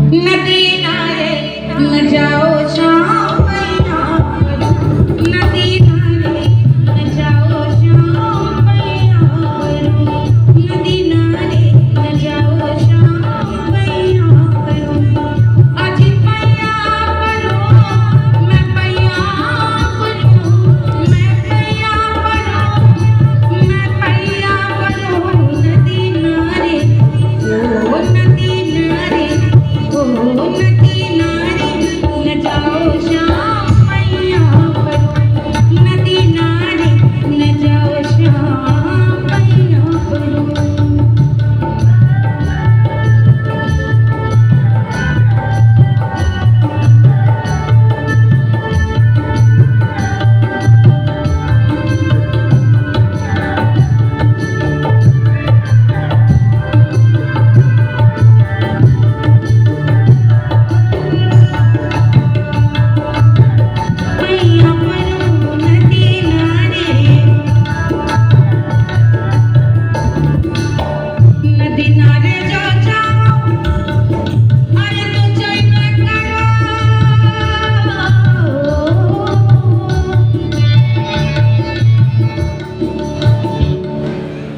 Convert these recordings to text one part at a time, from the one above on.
नदी नारे न जाओ शाम पैया करो, नदी नारे न जाओ शाम पैया करो, नदी नारे न जाओ शाम पैया करो। आज पैया करो मैं पैया करो, मैं पैया करो मैं पैया करो, नदी नारे ओ नदी नारे ओ नदी नारे न जाओ शाम पैया करो, नदी नारे न जाओ शाम पैया करो।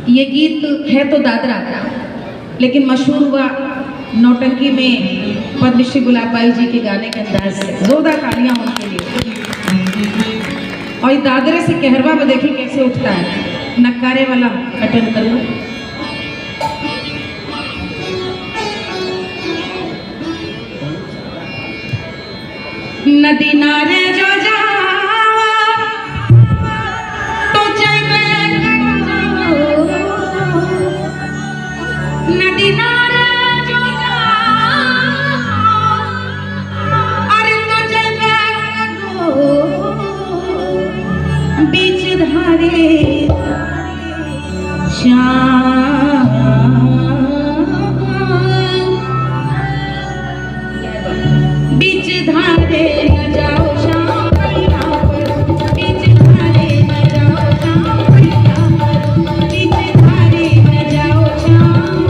ये गीत है तो दादरा, लेकिन मशहूर हुआ नौटंकी में पद्मश्री गुलाब बाई जी के गाने के अंदाज से। जोरदार तालियां उनके लिए। और ये दादरे से कहरवा में देखिए कैसे उठता है। नक्कारे वाला अटेंड कर लो। नदी नारे जो जावा तो जइबे करो, नदी नारे जो जावा अरे तो जइबे करो, बीच धारे श्याम बीच धारे न जाओ शाम पैया करो, बीच धारे न जाओ शाम पैया करो, बीच धारे न जाओ शाम,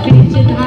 बीच धारे